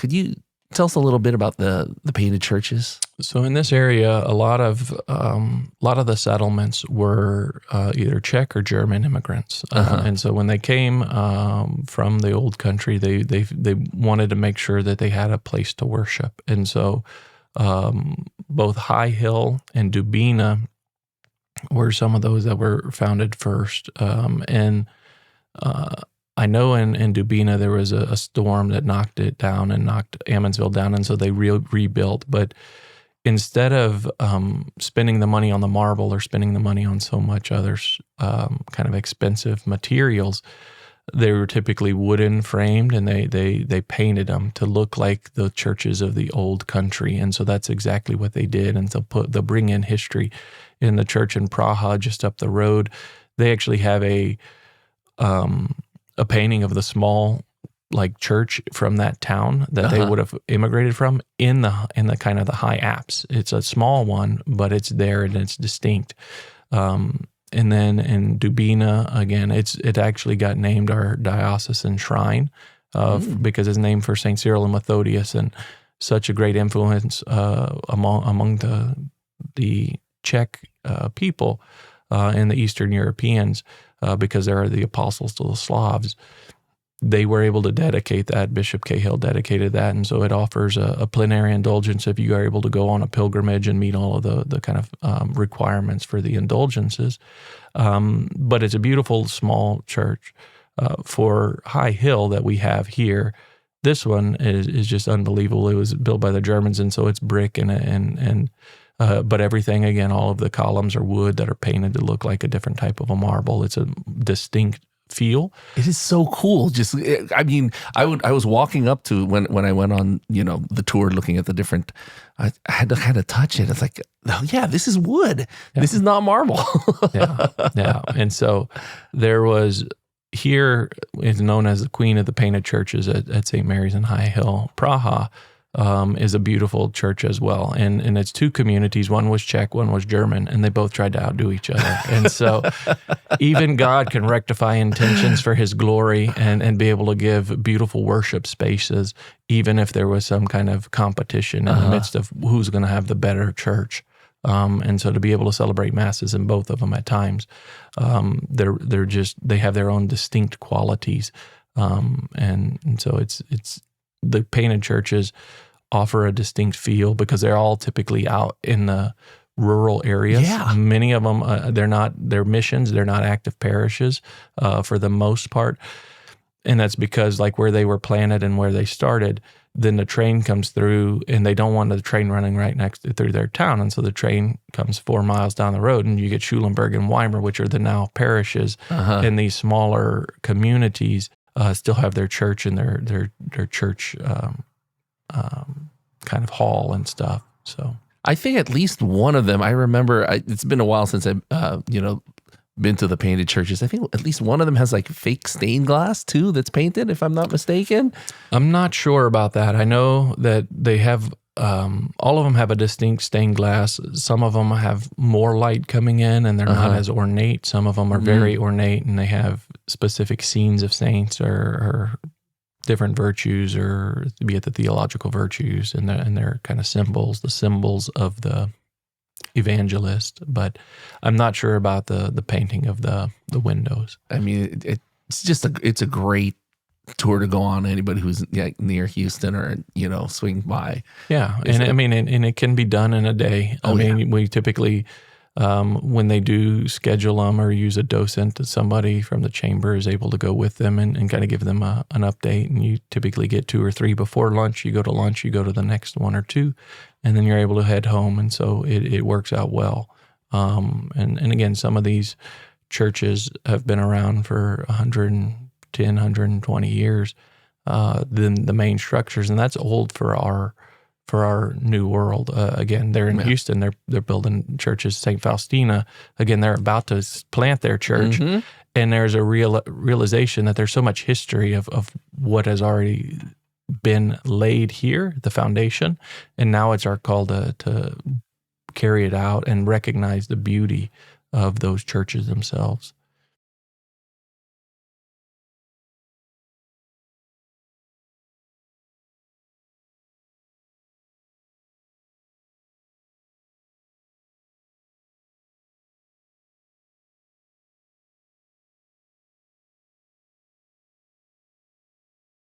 Could you tell us a little bit about the painted churches? So in this area, a lot of the settlements were either Czech or German immigrants, and so when they came from the old country, they wanted to make sure that they had a place to worship, and so both High Hill and Dubina were some of those that were founded first, and I know in Dubina there was a storm that knocked it down and knocked Ammonsville down, and so they rebuilt. But instead of spending the money on the marble or spending the money on so much other kind of expensive materials, they were typically wooden framed, and they painted them to look like the churches of the old country. And so that's exactly what they did. And they'll bring in history. In the church in Praha, just up the road, they actually have a painting of the small church from that town that they would have immigrated from in the kind of the high apse. It's a small one, but it's there and it's distinct. And then in Dubina, again, it actually got named our diocesan shrine because it's named for St. Cyril and Methodius, and such a great influence among the Czech people and the Eastern Europeans because they are the apostles to the Slavs. They were able to dedicate that. Bishop Cahill dedicated that, and so it offers a plenary indulgence if you are able to go on a pilgrimage and meet all of the kind of requirements for the indulgences. But it's a beautiful small church. For High Hill that we have here, this one is just unbelievable. It was built by the Germans, and so it's brick but everything, again, all of the columns are wood that are painted to look like a different type of a marble. It's a distinct feel. It is so cool. I was walking up to when I went on, the tour, looking at the different, I had to kind of touch it. It's like, oh yeah, this is wood. Yeah. This is not marble. Yeah. And so there was, here is known as the Queen of the Painted Churches at St. Mary's in High Hill. Praha is a beautiful church as well. And it's two communities. One was Czech, one was German, and they both tried to outdo each other. And so even God can rectify intentions for his glory and be able to give beautiful worship spaces, even if there was some kind of competition in the midst of who's going to have the better church. And so to be able to celebrate masses in both of them at times, they have their own distinct qualities. And so it's the painted churches offer a distinct feel because they're all typically out in the rural areas. Yeah. Many of them, they're missions, they're not active parishes for the most part. And that's because where they were planted and where they started, then the train comes through and they don't want the train running right through their town. And so the train comes 4 miles down the road and you get Schulenburg and Weimar, which are the now parishes in these smaller communities. Still have their church and their church kind of hall and stuff. So I think at least one of them, I remember, it's been a while since I've been to the painted churches. I think at least one of them has fake stained glass too that's painted, if I'm not mistaken. I'm not sure about that. I know that they have all of them have a distinct stained glass. Some of them have more light coming in and they're not as ornate. Some of them are very ornate and they have specific scenes of saints or different virtues, or be it the theological virtues and their kind of symbols, the symbols of the evangelist. But I'm not sure about the painting of the windows. I mean, it's a great tour to go on. Anybody who's near Houston or swing by. Yeah, and it can be done in a day. We typically when they do schedule them or use a docent, somebody from the chamber is able to go with them and kind of give them an update. And you typically get 2 or 3 before lunch. You go to lunch, you go to the next 1 or 2, and then you're able to head home. And so it works out well. And again, some of these churches have been around for 110, 120 years than the main structures, and that's old for our new world. Again, they're in Houston. They're building churches. St. Faustina, again, they're about to plant their church, and there's a realization that there's so much history of what has already been laid here, the foundation, and now it's our call to carry it out and recognize the beauty of those churches themselves.